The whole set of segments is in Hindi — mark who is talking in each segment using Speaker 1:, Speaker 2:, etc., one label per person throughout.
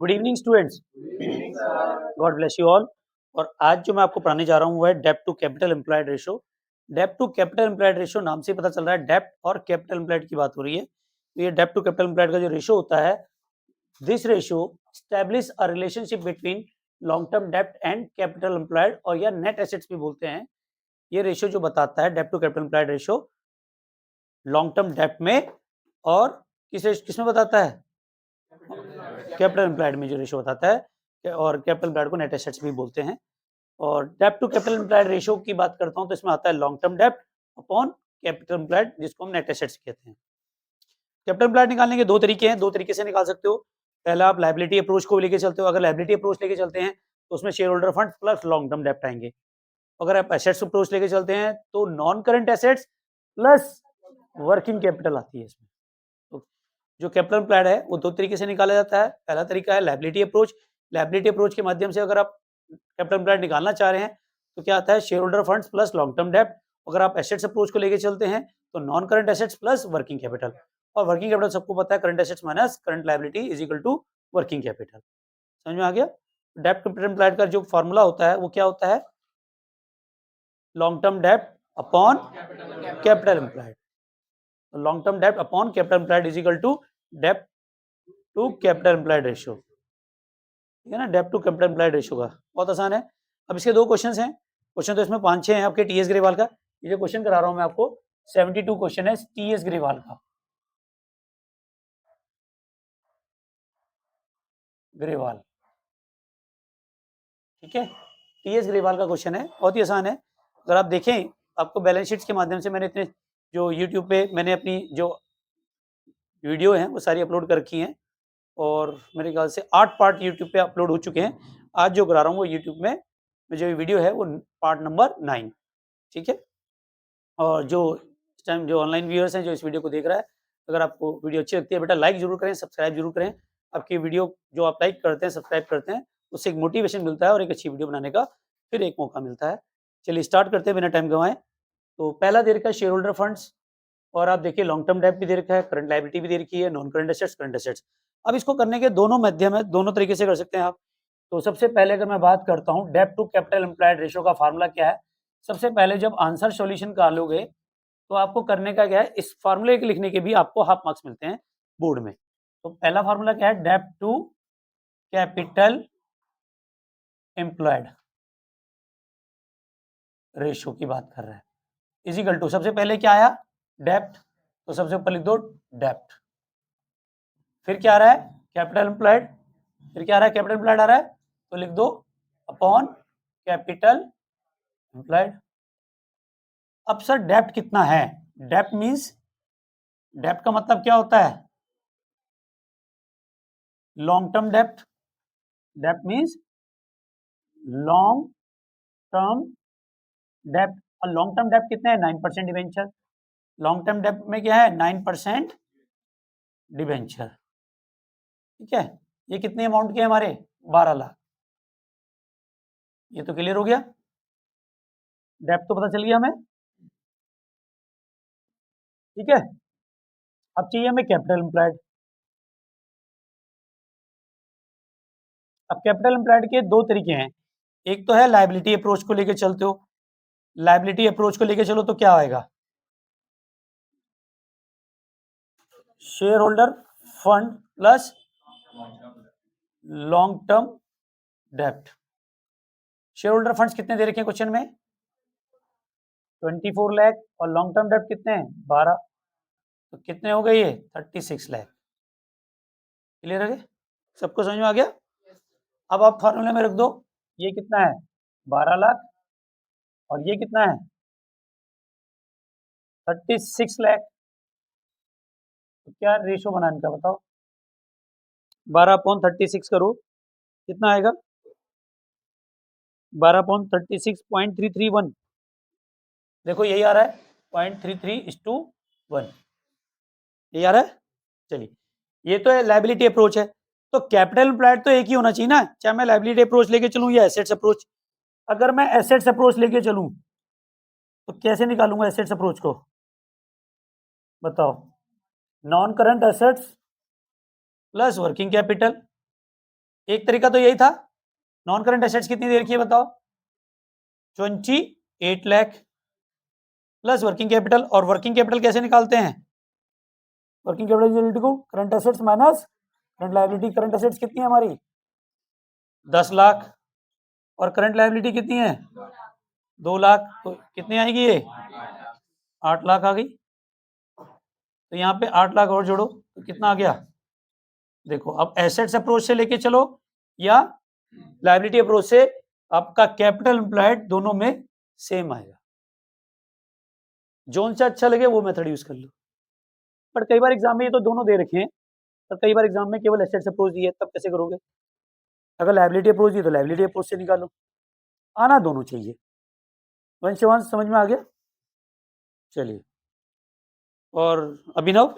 Speaker 1: Good evening students, God bless you all. और आज जो मैं आपको पढ़ाने जा रहा हूँ वो है डेब्ट टू कैपिटल एम्प्लॉयड रेशो। डेब्ट टू कैपिटल एम्प्लॉयड रेशो नाम से ही पता चल रहा है डेब्ट और कैपिटल एम्प्लॉयड की बात हो रही है। तो ये डेब्ट टू कैपिटल एम्प्लॉयड का जो रेशो होता है, this ratio establish a relationship between long term डेब्ट एंड कैपिटल एम्प्लॉयड, और या नेट एसेट्स भी बोलते हैं। ये रेशो जो बताता है डेब्ट to capital employed ratio long term डेब्ट में और किसमें बताता है, कैपिटल एम्प्लॉयड में जो रेशो बताता है, और कैपिटल एम्प्लॉयड को नेट एसेट्स भी बोलते हैं। और डेब्ट टू कैपिटल एम्प्लॉयड रेशो की बात करता हूं तो इसमें आता है लॉन्ग टर्म डेब्ट अपॉन कैपिटल एम्प्लॉयड, जिसको हम नेट एसेट्स कहते हैं। कैपिटल एम्प्लॉयड निकालने के दो तरीके हैं, दो तरीके से निकाल सकते हो। पहला, आप लायबिलिटी अप्रोच को लेके चलते हो। अगर लायबिलिटी अप्रोच लेके चलते हैं तो उसमें share holder fund plus long term डेब्ट आएंगे। अगर आप एसेट्स अप्रोच लेके चलते हैं तो non current assets plus working capital आती है इसमें। तो जो कैपिटल एम्प्लॉयड है वो दो तरीके से निकाला जाता है। पहला तरीका है लायबिलिटी अप्रोच। लायबिलिटी अप्रोच के माध्यम से अगर आप कैपिटल एम्प्लॉयड निकालना चाह रहे हैं तो क्या आता है, share holder funds plus long term डेब्ट। अगर आप एसेट्स अप्रोच को लेके चलते हैं तो non current assets plus working capital. और वर्किंग कैपिटल सबको पता है, current assets minus current liability is equal to working capital. समझ में आ गया? डेब्ट कैपिटल एम्प्लॉयड का जो फॉर्मूला होता है वो क्या होता है, लॉन्ग टर्म डेब्ट upon capital employed. Long term डेब्ट upon capital employed is equal to डेब्ट टू कैपिटल एम्प्लॉयड रेशियो। ठीक है ना, डेब्ट टू कैपिटल एम्प्लॉयड रेशियो का बहुत आसान है। अब इसके दो क्वेश्चन हैं। क्वेश्चन तो इसमें 5-6 हैं आपके टीएस ग्रेवाल का। ये जो क्वेश्चन करा रहा हूं मैं आपको 72 क्वेश्चन है टीएस ग्रेवाल का। ग्रेवाल, ठीक है, टीएस ग्रेवाल का क्वेश्चन है, बहुत ही आसान है। अगर आप देखें, आपको बैलेंस शीट्स के माध्यम से मैंने इतने जो यूट्यूब पे मैंने अपनी जो वीडियो है वो सारी अपलोड कर रखी हैं, और मेरे ख्याल से 8 पार्ट यूट्यूब पे अपलोड हो चुके हैं। आज जो करा रहा हूँ वो यूट्यूब में जो वीडियो है वो पार्ट नंबर 9, ठीक है। और जो इस टाइम जो ऑनलाइन व्यूअर्स हैं जो इस वीडियो को देख रहा है, अगर आपको वीडियो अच्छी लगती है बेटा लाइक जरूर करें, सब्सक्राइब जरूर करें। आपकी वीडियो जो आप लाइक करते हैं, सब्सक्राइब करते हैं, उससे एक मोटिवेशन मिलता है और एक अच्छी वीडियो बनाने का फिर एक मौका मिलता है। चलिए स्टार्ट करते हैं बिना टाइम गंवाए। तो पहला दे रखा है शेयर होल्डर फंड्स, और आप देखिए लॉन्ग टर्म डेब्ट भी दे रखा है, करंट लायबिलिटी भी दे रखी है, non current assets, current assets. अब इसको करने के दोनों माध्यम है, दोनों तरीके से कर सकते हैं आप। तो सबसे पहले अगर मैं बात करता हूँ डेब्ट टू कैपिटल एम्प्लॉयड रेशियो का फार्मूला क्या है। सबसे पहले जब आंसर सॉल्यूशन कर लोगे तो आपको करने का क्या है, इस फार्मूले के लिखने के भी आपको हाफ मार्क्स मिलते हैं बोर्ड में। तो पहला फार्मूला क्या है, डेब्ट टू कैपिटल एम्प्लॉयड रेशियो की बात कर रहा है, इजिकल टू सबसे पहले क्या आया, डेब्ट, तो सबसे ऊपर लिख दो डेब्ट। फिर क्या आ रहा है, कैपिटल एम्प्लॉयड। फिर क्या आ रहा है, कैपिटल एम्प्लॉयड आ रहा है, तो लिख दो अपॉन कैपिटल एम्प्लॉयड। अब सर डेब्ट कितना है, डेब्ट मींस, डेब्ट का मतलब क्या होता है, लॉन्ग टर्म डेब्ट। डेब्ट मींस लॉन्ग टर्म डेब्ट। और लॉन्ग टर्म डेब्ट कितने हैं, 9% डिवेंचर। लॉन्ग टर्म डेब्ट में क्या है, 9% डिवेंचर, ठीक है। ये कितने अमाउंट के हमारे, 12 लाख। ये तो क्लियर हो गया, डेब्ट तो पता चल गया हमें, ठीक है। अब चाहिए हमें कैपिटल एम्प्लॉयड। अब कैपिटल एम्प्लॉयड के दो तरीके हैं, एक तो है लायबिलिटी अप्रोच को लेके चलते हो। लायबिलिटी अप्रोच को लेके चलो तो क्या आएगा, share holder fund plus long term डेब्ट। शेयर होल्डर फंड्स कितने दे रखे हैं क्वेश्चन में, 24 लाख, और लॉन्ग टर्म डेब्ट कितने हैं, 12। तो कितने हो गए ये, 36 लाख। क्लियर है, सबको समझ में आ गया। अब आप फॉर्मूले में रख दो, ये कितना है, 12 लाख, और ये कितना है, 36 लाख। तो क्या रेशो बनाने का बताओ, 12/36 करो, कितना आएगा, 12/36.331। देखो यही आ रहा है, 0.33:1, यही आ रहा है। चलिए, ये तो है लायबिलिटी अप्रोच है। तो कैपिटल एम्प्लॉयड तो एक ही होना चाहिए ना, चाहे मैं लायबिलिटी अप्रोच लेके चलूं या एसेट्स अप्रोच। अगर मैं एसेट्स अप्रोच लेके चलूं तो कैसे निकालूंगा एसेट्स अप्रोच को, बताओ, non current assets plus working capital. एक तरीका तो यही था। नॉन करंट एसेट्स कितनी दे रखी है बताओ? 28 लाख प्लस वर्किंग कैपिटल। और वर्किंग कैपिटल कैसे निकालते हैं? वर्किंग कैपिटल को current assets minus current liability. Current assets कितनी है हमारी? 10 लाख और करंट लायबिलिटी कितनी है? 2 लाख। तो कितनी आएगी ये? 8 लाख आ गई। तो यहाँ पे 8 लाख और जोड़ो तो कितना आ गया? देखो अब एसेट्स अप्रोच से लेके चलो या लायबिलिटी अप्रोच से, आपका कैपिटल एम्प्लॉयड दोनों में सेम आएगा। जोन से अच्छा लगे वो मेथड यूज कर लो। पर कई बार एग्जाम में ये तो दोनों दे रखे हैं, पर कई बार एग्जाम में केवल एसेट्स अप्रोच दिए, तब कैसे करोगे? अगर लायबिलिटी अप्रोच दिए तो लायबिलिटी अप्रोच से निकालो। आना दोनों चाहिए। वंशवांश समझ में आ गया? चलिए, और अभिनव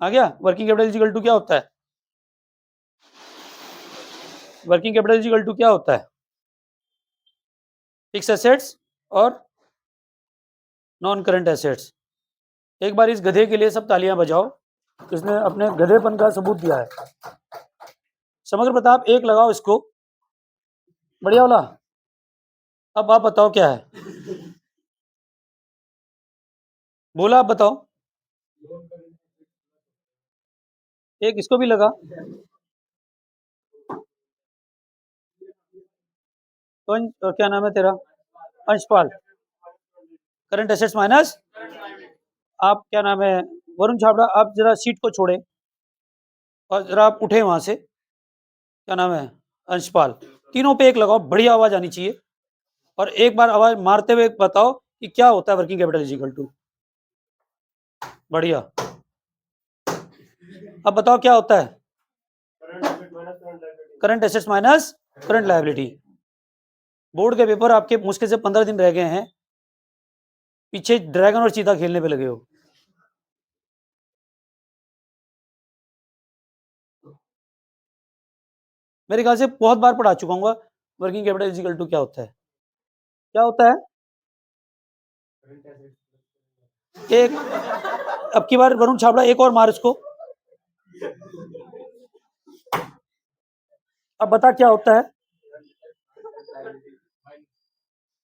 Speaker 1: आ गया? वर्किंग कैपिटल इक्वल टू क्या होता है? वर्किंग कैपिटल इक्वल टू क्या होता है? फिक्स एसेट्स और नॉन करंट एसेट्स। एक बार इस गधे के लिए सब तालियां बजाओ, इसने अपने गधेपन का सबूत दिया है। समग्र प्रताप 1 लगाओ इसको, बढ़िया वाला। अब आप बताओ क्या है? बोला, आप बताओ। एक इसको भी लगा। तो क्या नाम है तेरा? अंशपाल। करंट एसेट्स माइनस, आप क्या नाम है? वरुण छाबड़ा। आप जरा सीट को छोड़े और जरा आप उठे वहां से। क्या नाम है? अंशपाल। तीनों पे 1 लगाओ, बढ़िया आवाज आनी चाहिए। और एक बार आवाज मारते हुए बताओ कि क्या होता है वर्किंग कैपिटल इक्वल टू। बढ़िया। अब बताओ क्या होता है? Current assets minus current liability. Board के पेपर आपके मुश्किल से 15 दिन रह गए हैं, पीछे ड्रैगन और चीता खेलने पे लगे हो। मेरे ख्याल से बहुत बार पढ़ा चुका हूँ वर्किंग कैपिटल इक्वल टू क्या होता है। क्या होता है? एक, अब की बार वरुण छाबड़ा एक और मार इसको। अब बता क्या होता है?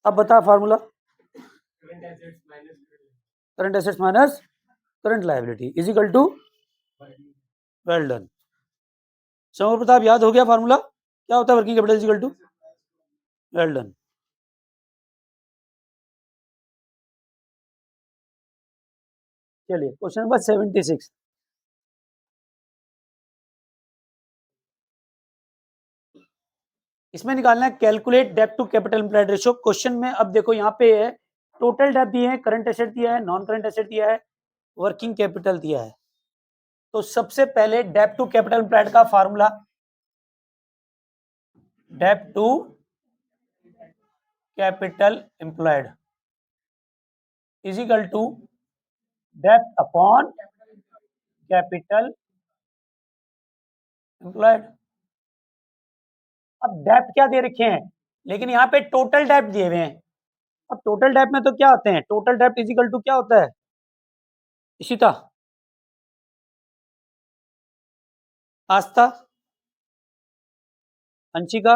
Speaker 1: अब बता formula. Current assets minus current liability is equal to, well done. Samar Pratap याद हो गया फार्मूला? क्या होता है working capital is equal to? Well done. चलिए क्वेश्चन नंबर 76। इसमें निकालना है कैलकुलेट डेब्ट to capital employed ratio. Question में अब देखो यहाँ पे है, टोटल डेब्ट दिए है, करंट एसेट दिया है, नॉन करंट एसेट दिया है, वर्किंग कैपिटल दिया है। तो सबसे पहले डेब्ट टू कैपिटल एम्प्लॉयड का फार्मूला, डेब्ट to capital employed is equal to डेब्ट अपॉन कैपिटल एम्प्लॉयड। अब डेब्ट क्या दे रखे हैं, लेकिन यहाँ पे टोटल डेब्ट दिए हुए हैं। अब टोटल डेब्ट में तो क्या आते हैं? टोटल डेब्ट इज इक्वल टू क्या होता है? Ishita, Astha, Anshika,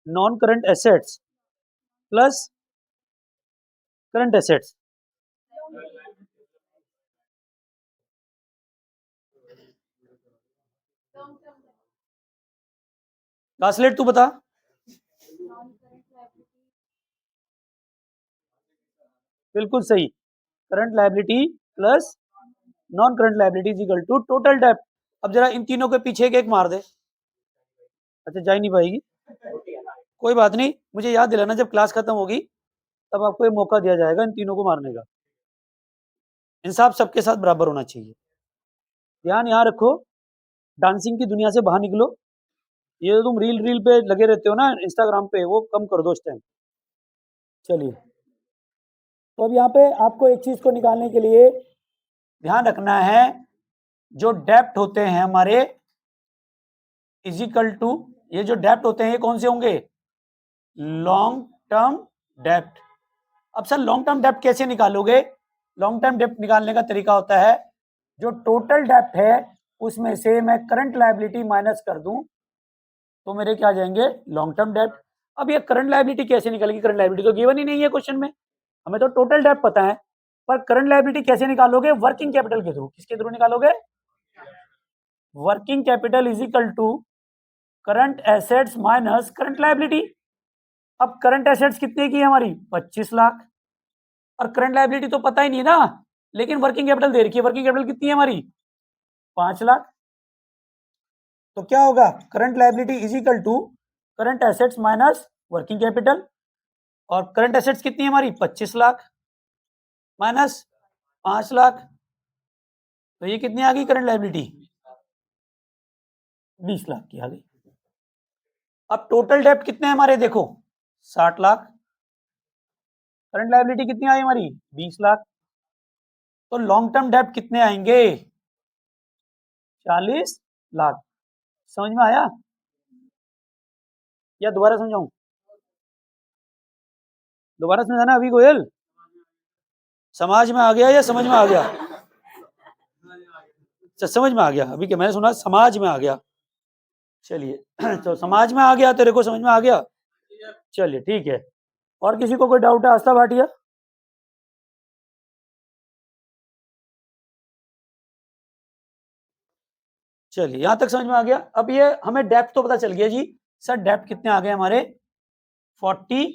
Speaker 1: non current assets plus current assets. Translate तू बता। बिल्कुल सही, current liability plus non current liability is equal to total डेब्ट। अब जरा इन तीनों के पीछे एक मार दे। अच्छा, जा ही नहीं पाएगी, कोई बात नहीं, मुझे याद दिलाना जब क्लास खत्म होगी, तब आपको ये मौका दिया जाएगा इन तीनों को मारने का। इंसाफ सबके साथ बराबर होना चाहिए। ध्यान यहाँ रखो, डांसिंग की दुनिया से बाहर निकलो। ये तो तुम रील रील पे लगे रहते हो ना इंस्टाग्राम पे, वो कम कर दो इस टाइम। चलिए, तो अब यहाँ पे आपको एक चीज को निकालने के लिए ध्यान रखना है, जो डेप्ट होते हैं हमारे इजिकल टू, ये जो डेप्ट होते हैं ये कौन से होंगे? लॉन्ग टर्म डेप्ट। अब सर लॉन्ग टर्म डेप्ट कैसे निकालोगे? लॉन्ग टर्म डेप्ट निकालने का तरीका होता है, जो टोटल डेप्ट है उसमें से मैं करंट लायबिलिटी माइनस कर दूं तो मेरे क्या आ जाएंगे, लॉन्ग टर्म डेट। अब ये करंट लायबिलिटी कैसे निकलेगी, करंट लायबिलिटी तो गिवन ही नहीं है क्वेश्चन में, हमें तो टोटल डेट पता है, पर करंट लायबिलिटी कैसे निकालोगे, वर्किंग कैपिटल के थ्रू। किसके थ्रू निकालोगे, working capital is equal to current assets minus current liability. अब करंट एसेट्स कितने की है हमारी, 25 लाख, और करंट लायबिलिटी तो पता ही नहीं ना, लेकिन वर्किंग कैपिटल दे रखी है, वर्किंग कैपिटल कितनी है हमारी, 5 लाख। तो क्या होगा, current liability is equal to current assets minus working capital, और करंट एसेट्स कितनी है हमारी, 25 लाख माइनस 5 लाख, तो ये कितनी आ गई करंट लायबिलिटी, 20 लाख की आ गई। अब टोटल डेब्ट कितने हैं हमारे, देखो 60 लाख, करंट लायबिलिटी कितनी आई हमारी, 20 लाख, तो लॉन्ग टर्म डेब्ट कितने आएंगे, 40 लाख। समझ में आया या दोबारा समझाऊं, दोबारा समझाना अभी गोयल, समाज में आ गया या समझ में आ गया, समझ में आ गया, अभी क्या मैंने सुना समाज में आ गया, चलिए तो समाज में आ गया, तेरे को समझ में आ गया, चलिए ठीक है। और किसी को कोई डाउट है, आस्था भाटिया, चलिए यहां तक समझ में आ गया। अब ये हमें डेप्थ तो पता चल गया जी, सर डेप्थ कितने आ गए हमारे, 40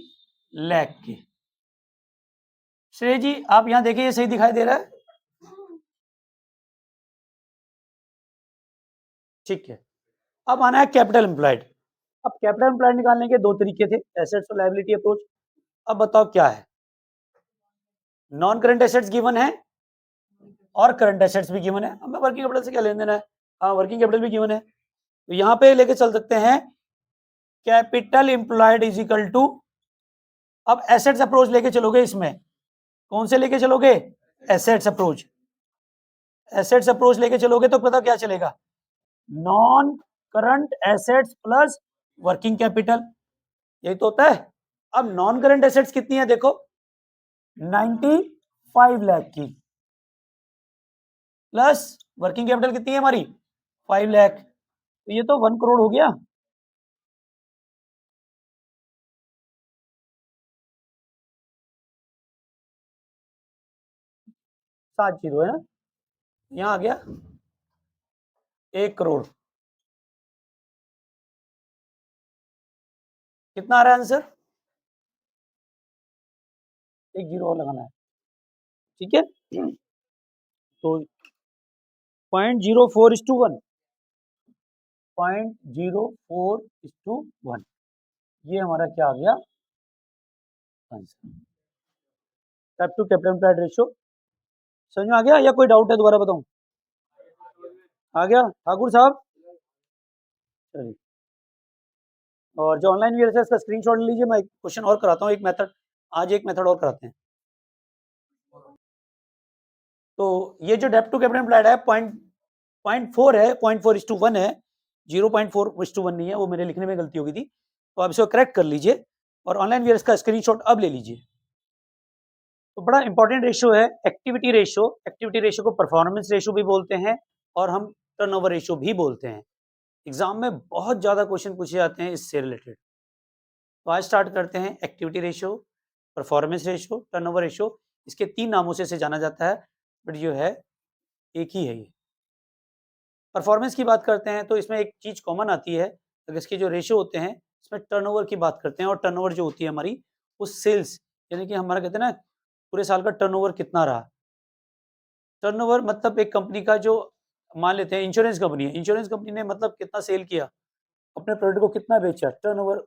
Speaker 1: लाख के। श्रेय जी आप यहां देखिए, ये सही दिखाई दे रहा है, ठीक है। अब आना है कैपिटल एम्प्लॉयड। अब कैपिटल एम्प्लॉयड निकालने के दो तरीके थे, एसेट्स और लायबिलिटी अप्रोच। अब बताओ क्या है, नॉन करंट एसेट्स गिवन है और करंट एसेट्स भी गिवन है, हमें वर्किंग कैपिटल से क्या लेन देना है, हाँ वर्किंग कैपिटल भी गिवन है, तो यहाँ पे लेके चल सकते हैं capital employed is equal to, अब एसेट्स अप्रोच लेके चलोगे, इसमें कौन से लेके चलोगे, एसेट्स अप्रोच, एसेट्स अप्रोच लेके चलोगे तो पता क्या चलेगा, non current assets plus working capital, यही तो होता है। अब नॉन करंट एसेट्स कितनी है देखो, 95 लाख की, प्लस वर्किंग कैपिटल कितनी है हमारी, 5 लाख, तो ये तो 1 करोड़ हो गया। सात जीरो है ना, यहां आ गया 1 करोड़, कितना आ रहा है आंसर, एक जीरो और लगाना है, ठीक है। तो 0.04:1, 0.04:1, ये हमारा क्या आ गया आंसर, डेब्ट टू कैपिटल एम्प्लॉयड रेशियो। समझ में आ गया या कोई डाउट है, दोबारा बताऊं, आ गया ठाकुर साहब, चलिए। और जो ऑनलाइन वीडियो है इसका स्क्रीनशॉट ले लीजिए, मैं एक क्वेश्चन और कराता हूँ, एक मेथड, आज एक मेथड और कराते हैं। तो ये जो डेब्ट टू कैपिटल एम्प्लॉयड है 0.4 है, 0.4:1 है, 0.4:1 नहीं है, वो मेरे लिखने में गलती हो गई थी, तो आप इसको करेक्ट कर लीजिए और ऑनलाइन वीडियो का स्क्रीनशॉट अब ले लीजिए। तो बड़ा इंपॉर्टेंट रेशियो है एक्टिविटी रेशियो, एक्टिविटी रेशियो को परफॉर्मेंस रेशियो भी बोलते हैं और हम टर्नओवर रेशियो भी बोलते हैं। एग्जाम में बहुत ज्यादा क्वेश्चन पूछे जाते हैं इससे रिलेटेड। तो आज स्टार्ट करते हैं activity ratio, performance ratio, turnover ratio, इसके 3 नामों से इसे जाना जाता है, बट जो है एक ही है ये। परफॉर्मेंस की बात करते हैं तो इसमें एक चीज कॉमन आती है, अगर इसके जो रेशियो होते हैं इसमें टर्नओवर की बात करते हैं, और टर्नओवर जो होती है हमारी वो सेल्स, यानी कि हमारा कहते हैं ना पूरे साल का टर्नओवर कितना रहा। टर्नओवर मतलब एक कंपनी का जो, मान लेते हैं इंश्योरेंस कंपनी है, इंश्योरेंस कंपनी ने मतलब कितना सेल किया, अपने प्रोडक्ट को कितना बेचा, टर्नओवर।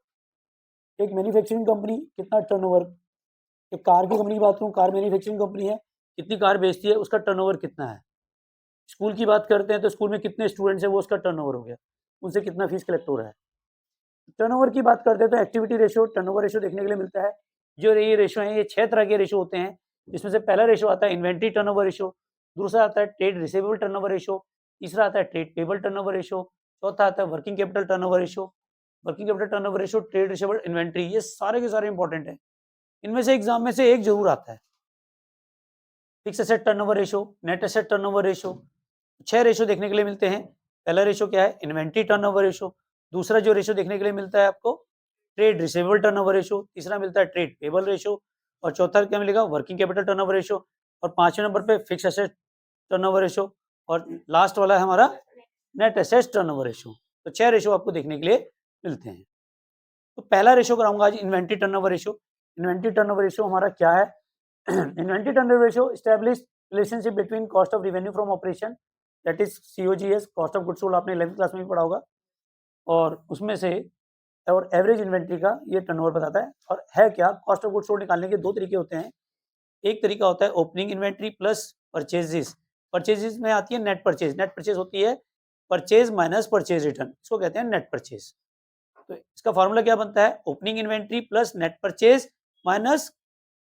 Speaker 1: एक मैन्युफैक्चरिंग कंपनी कितना टर्नओवर, एक कार की कंपनी की बात करूँ, कार मैन्युफैक्चरिंग कंपनी है, कितनी कार बेचती है, उसका टर्नओवर कितना है। स्कूल की बात करते हैं तो स्कूल में कितने स्टूडेंट्स हैं, वो उसका टर्नओवर हो गया, उनसे कितना फीस कलेक्ट हो रहा है। टर्नओवर की बात करते हैं तो एक्टिविटी रेशियो, टर्नओवर रेशियो देखने के लिए मिलता है। जो ये रेशियो है, ये 6 तरह के रेशियो होते हैं, जिसमें से पहला रेशियो आता है इन्वेंट्री टर्नओवर रेशियो, दूसरा आता है ट्रेड रिसीवेबल टर्नओवर रेशियो, तीसरा आता है ट्रेड पेबल टर्नओवर रेशियो, चौथा आता है working capital turnover ratio. Working capital turnover ratio, trade receivable, inventory, ये सारे के सारे इंपॉर्टेंट है। इनमें से एग्जाम में से एक जरूर आता है, fix asset turnover ratio, net asset turnover ratio, 6 ratio देखने के लिए मिलते हैं। पहला रेशो क्या है? Inventory turnover ratio. दूसरा जो रेशो देखने के लिए मिलता है आपको, ट्रेड रिसीवेबल टर्नओवर रेशो। तीसरा मिलता है ट्रेड पेबल रेशो। और चौथा क्या मिलेगा? Working capital turnover ratio. और 5वें नंबर पे फिक्स एसेट टर्नओवर रेशो। और लास्ट वाला है हमारा नेट एसेट्स टर्नओवर रेशो। तो 6 रेशो आपको देखने के लिए मिलते हैं। तो पहला रेशो कराऊंगा आज inventory turnover ratio. Inventory turnover ratio हमारा क्या है? Inventory turnover ratio establish relationship between cost of revenue from operation, that is COGS, cost of goods sold, आपने 11th क्लास में भी पढ़ा होगा। और उसमें से और एवरेज इन्वेंट्री का ये टर्नओवर बताता है। और है क्या? कॉस्ट ऑफ गुड्स सोल्ड निकालने के 2 तरीके होते हैं। एक तरीका होता है opening inventory plus purchases. Purchases में आती है नेट परचेज। नेट परचेज होती है परचेज माइनस परचेज रिटर्न, इसको कहते हैं नेट परचेज। तो इसका फॉर्मूला क्या बनता है? Opening inventory plus net purchase minus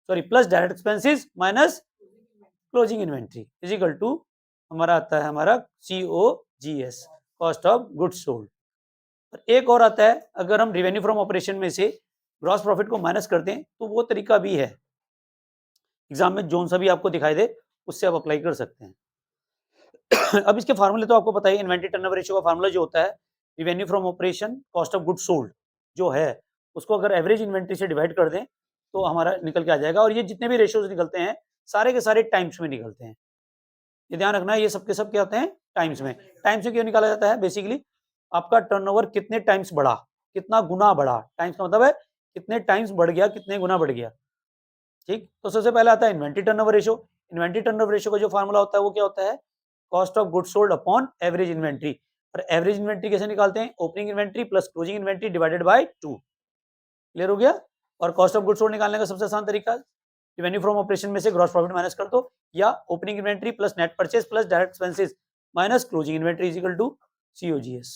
Speaker 1: plus direct expenses minus closing inventory is equal to हमारा आता है हमारा COGS, cost of goods sold. और एक और आता है, अगर हम रेवेन्यू फ्रॉम ऑपरेशन में से ग्रॉस प्रॉफिट को माइनस कर दें तो वो तरीका भी है। एग्जाम में जोन सा भी आपको दिखाई दे उससे आप अप्लाई कर सकते हैं। अब इसके फार्मूले तो आपको पता ही, इन्वेंट्री टर्नओवर रेशियो का फार्मूला जो होता है revenue from operation cost of goods sold जो है उसको अगर एवरेज इन्वेंट्री से डिवाइड कर दें तो हमारा निकल के आ जाएगा। और ये जितने भी रेशियोज निकलते हैं सारे के सारे टाइम्स में निकलते हैं। ये ध्यान रखना है, ये सबके सब क्या होते हैं? टाइम्स में। टाइम्स में क्यों निकाला जाता है? बेसिकली आपका टर्नओवर कितने टाइम्स बढ़ा, कितना गुना बढ़ा। टाइम्स का मतलब है कितने टाइम्स बढ़ गया, कितने गुना बढ़ गया। ठीक, तो सबसे पहले आता है inventory turnover ratio. Inventory turnover ratio का जो फार्मूला होता है वो क्या होता है? Cost of goods sold upon average inventory. और एवरेज इन्वेंट्री कैसे निकालते हैं? Opening inventory plus closing inventory divided by 2। Clear हो गया? और कॉस्ट ऑफ गुड्स सोल्ड निकालने का सबसे आसान तरीका रेवेन्यू फ्रॉम ऑपरेशन में से ग्रॉस प्रॉफिट माइनस कर दो, या opening inventory plus net purchase plus direct expenses minus closing inventory is equal to COGS।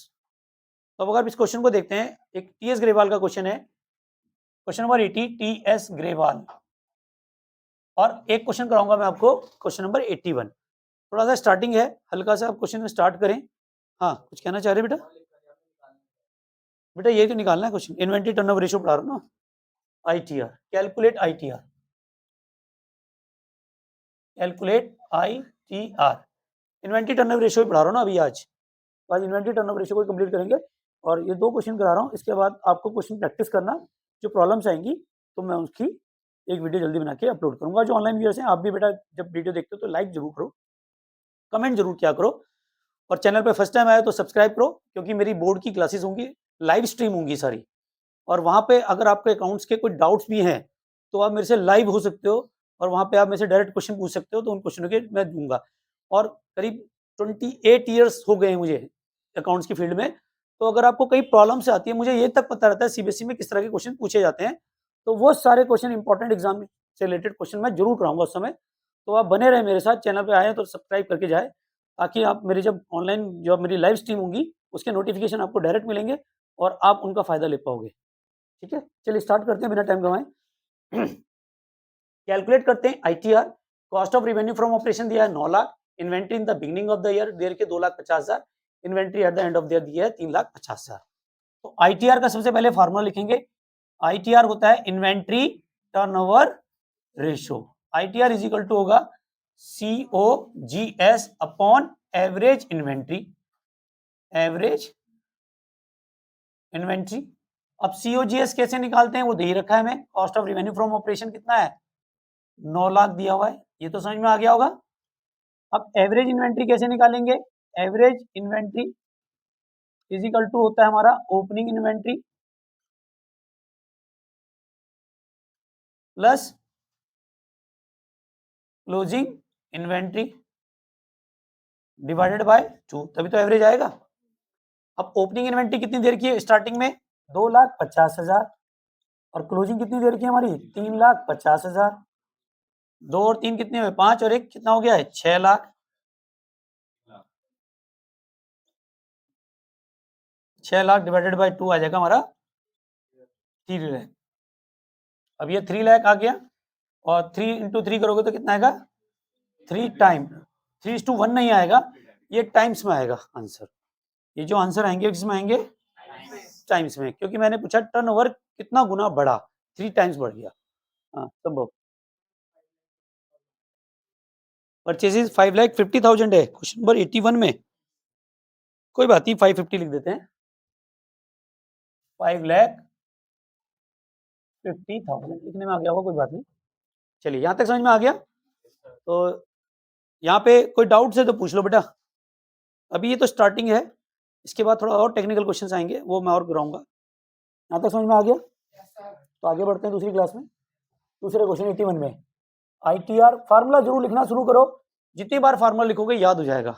Speaker 1: तो अब अगर इस क्वेश्चन को देखते हैं, एक TS ग्रेवाल का क्वेश्चन है, क्वेश्चन नंबर 80 TS ग्रेवाल। और एक क्वेश्चन कराऊंगा मैं आपको, क्वेश्चन नंबर 81। थोड़ा सा स्टार्टिंग है, हल्का सा आप क्वेश्चन में स्टार्ट करें। हाँ, कुछ कहना चाह रहे बेटा? बेटा ये तो निकालना है क्वेश्चन, इन्वेंट्री टर्नओवर रेशियो पढ़ा रहा हूं ना। ITR, calculate ITR, calculate ITR। Inventory turnover ratio पढ़ा रहा हूं ना अभी आज। तो आज इन्वेंट्री टर्नओवर रेशियो को कंप्लीट करेंगे। और ये 2 क्वेश्चन करा रहा हूँ, इसके बाद आपको क्वेश्चन प्रैक्टिस करना। जो प्रॉब्लम्स आएंगी तो मैं उसकी एक वीडियो जल्दी बना के अपलोड करूंगा। जो ऑनलाइन व्यूअर्स हैं, आप भी बेटा जब वीडियो देखते हो तो लाइक जरूर करो, कमेंट जरूर किया करो। और चैनल पे फर्स्ट टाइम आया तो सब्सक्राइब करो, क्योंकि मेरी बोर्ड की क्लासेस होंगी, लाइव स्ट्रीम होंगी सारी। और वहाँ पे अगर आपके अकाउंट्स के कोई डाउट्स भी हैं तो आप मेरे से लाइव हो सकते हो, और वहाँ पे आप मेरे से डायरेक्ट क्वेश्चन पूछ सकते हो, तो उन क्वेश्चनों के मैं दूंगा। और करीब 28 ईयर्स हो गए हैं मुझे अकाउंट्स की फील्ड में। तो अगर आपको कई प्रॉब्लम से आती है, मुझे ये तक पता रहता है CBSE में किस तरह के क्वेश्चन पूछे जाते हैं, तो वो सारे क्वेश्चन इंपॉर्टेंट एग्जाम से रिलेटेड क्वेश्चन मैं जरूर कराऊंगा उस समय। तो आप बने रहे मेरे साथ, चैनल पे आए तो सब्सक्राइब करके जाए, ताकि आप मेरी जब ऑनलाइन जो मेरी लाइव स्ट्रीम होंगी उसके नोटिफिकेशन आपको डायरेक्ट मिलेंगे और आप उनका फायदा ले पाओगे। ठीक है, चलिए स्टार्ट करते हैं बिना टाइम गवाएं। कैलकुलेट करते हैं ITR। Cost of revenue from operation दिया है 9 lakh, inventory in the beginning of the year के 2,50,000, inventory at the end of the year दिया है 3,50,000। तो ITR का सबसे पहले फार्मूला लिखेंगे। ITR होता है inventory turnover ratio. ITR is equal to होगा COGS upon average inventory, average inventory. अब COGS कैसे निकालते हैं वो दे ही रखा है हमें। Cost of revenue from operation कितना है? 9 लाख दिया हुआ है, ये तो समझ में आ गया होगा। अब एवरेज इन्वेंट्री कैसे निकालेंगे? Average inventory is equal to होता है हमारा opening inventory plus closing inventory divided by 2, तभी तो एवरेज आएगा। अब ओपनिंग इन्वेंट्री कितनी देर की है? स्टार्टिंग में 2,50,000, और क्लोजिंग कितनी देर की है हमारी? 3,50,000। 2 और 3 कितने हुए? 5 और 1 कितना हो गया है? 6 लाख। 6 लाख डिवाइडेड बाय 2 आ जाएगा हमारा 3 लाख। अब ये 3 लाख आ गया, और 3 इंटू 3 करोगे तो कितना आएगा? 3 टाइम 3:1 नहीं आएगा, ये टाइम्स में आएगा आंसर। ये जो आंसर आएंगे किसमें आएंगे? टाइम्स में, क्योंकि मैंने पूछा टर्नओवर कितना गुना बढ़ा, 3 टाइम्स बढ़ गया। हाँ, संभव। परचेजेस 5,50,000 है क्वेश्चन नंबर 81 में, कोई बात नहीं 550 लिख देते हैं, 5,50,000 लिखने में आ गया होगा, कोई बात नहीं। चलिए यहाँ तक समझ में आ गया। तो यहाँ पे कोई डाउट है तो पूछ लो बेटा, अभी ये तो स्टार्टिंग है, इसके बाद थोड़ा और टेक्निकल क्वेश्चंस आएंगे, वो मैं और कराऊंगा। यहाँ तक समझ में आ गया? तो आगे बढ़ते हैं दूसरी क्लास में, दूसरे क्वेश्चन 81 में। ITR फार्मूला जरूर लिखना शुरू करो, जितनी बार फार्मूला लिखोगे याद हो जाएगा।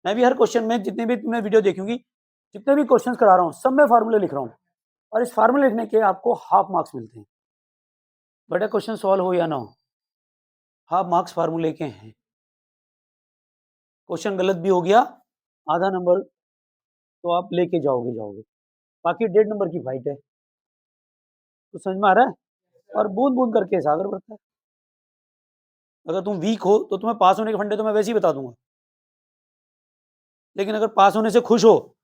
Speaker 1: मैं भी हर क्वेश्चन में, जितने भी तुमने वीडियो देखूंगी, जितने भी क्वेश्चन करा रहा हूँ, सब में फार्मूले लिख रहा हूँ, और इस फार्मूले लिखने के आपको हाफ मार्क्स मिलते हैं। बेटा क्वेश्चन सॉल्व हो या ना हो, हाफ मार्क्स फार्मूले के हैं। क्वेश्चन गलत भी हो गया, आधा नंबर तो आप लेके जाओगे। बाकी 1.5 नंबर की फाइट है। तो समझ में आ रहा है? और बूंद बूंद करके सागर बढ़ता है। अगर तुम वीक हो तो तुम्हें पास होने के फंडे तो मैं वैसे ही बता दूंगा, लेकिन अगर पास होने से खुश हो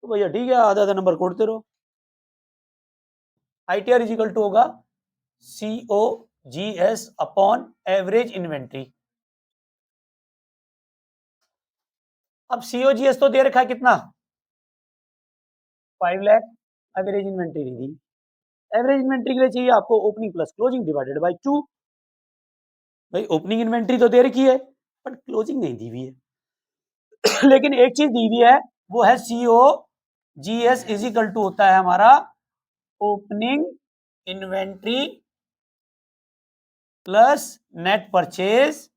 Speaker 1: तो भैया ठीक है, आधा आधा नंबर कोड़ते रहो। ITR इज इक्वल टू होगा COGS अपॉन एवरेज इन्वेंट्री। अब COGS तो दे रखा है कितना, 5 लाख, एवरेज इन्वेंट्री नहीं दी। एवरेज इन्वेंट्री के लिए चाहिए आपको opening plus closing divided by 2। भाई ओपनिंग इन्वेंट्री तो दे रखी है, बट क्लोजिंग नहीं दी हुई है। लेकिन एक चीज दी हुई है, वो है COGS इज इक्वल टू होता है हमारा opening inventory plus net purchase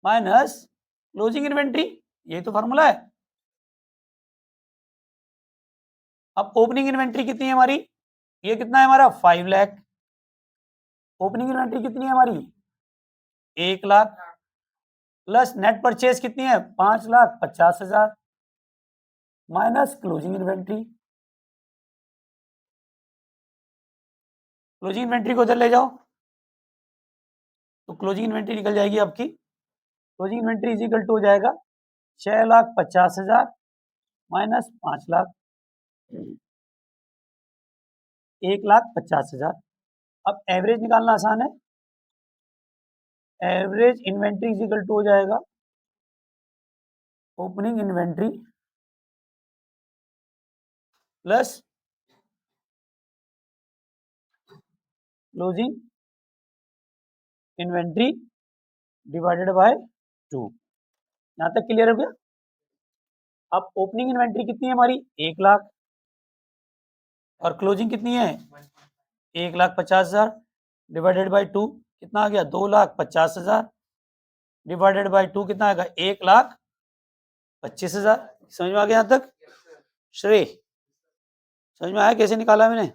Speaker 1: minus closing inventory, ये तो फॉर्मूला है। अब ओपनिंग इन्वेंट्री कितनी है हमारी, ये कितना है हमारा 5 लाख। ओपनिंग इन्वेंट्री कितनी है हमारी 1 लाख, प्लस नेट परचेज कितनी है 5,50,000 minus closing inventory. Closing inventory को उधर ले जाओ तो क्लोजिंग इन्वेंट्री निकल जाएगी आपकी। Closing inventory is equal to हो जाएगा 6,50,000 माइनस 5 लाख, 1,50,000। अब एवरेज निकालना आसान है, average inventory is equal to हो जाएगा opening inventory plus closing inventory divided by 2। यहां तक क्लियर हो गया? अब ओपनिंग इन्वेंट्री कितनी है हमारी 1 लाख, और क्लोजिंग कितनी है 1,50,000 डिवाइडेड बाय 2 कितना आ गया 2,50,000 डिवाइडेड बाय 2 कितना आएगा 1,25,000। समझ में आ गया यहां तक? श्रेय समझ में आया कैसे निकाला मैंने?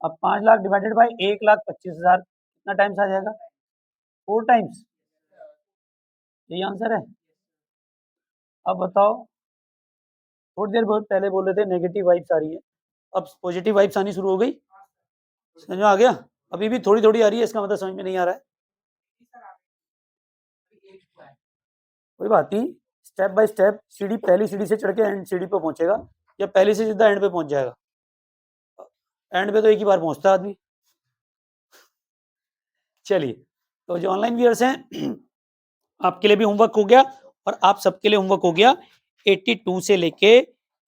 Speaker 1: अब 5 लाख डिवाइडेड बाय 1,25,000 कितना टाइम्स आ जाएगा 4 टाइम्स, यही आंसर है। अब बताओ, थोड़ी देर बहुत पहले बोल रहे थे नेगेटिव वाइब्स आ रही है, अब पॉजिटिव वाइब्स आनी शुरू हो गई। समझ में आ गया? अभी भी थोड़ी थोड़ी आ रही है, इसका मतलब समझ में नहीं आ रहा है, कोई बात नहीं, स्टेप बाय स्टेप सीढ़ी, पहली सीढ़ी से चढ़ के एंड सीढ़ी पे पहुंचेगा, या पहले से सीधा एंड पे पहुंच जाएगा। एंड पे तो एक ही बार पहुंचता है आदमी। चलिए, तो जो ऑनलाइन व्यूअर्स हैं आपके लिए भी होमवर्क हो गया, और आप सबके लिए होमवर्क हो गया 82 से लेके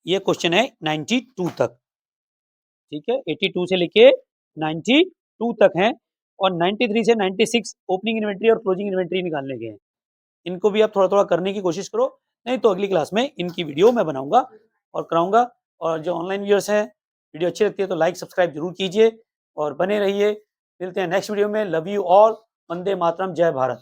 Speaker 1: ये क्वेश्चन है 92 तक। ठीक है, 82 से लेके 92 तक हैं, और 93 से 96 ओपनिंग इन्वेंट्री और क्लोजिंग इन्वेंट्री निकालने के हैं। इनको भी आप थोड़ा थोड़ा करने की कोशिश करो, नहीं तो अगली क्लास में इनकी वीडियो मैं बनाऊंगा और कराऊंगा। और जो ऑनलाइन व्यूअर्स हैं, वीडियो अच्छी लगती है तो लाइक सब्सक्राइब जरूर कीजिए और बने रहिए। मिलते हैं नेक्स्ट वीडियो में। Love you all, Vande Mataram, जय भारत।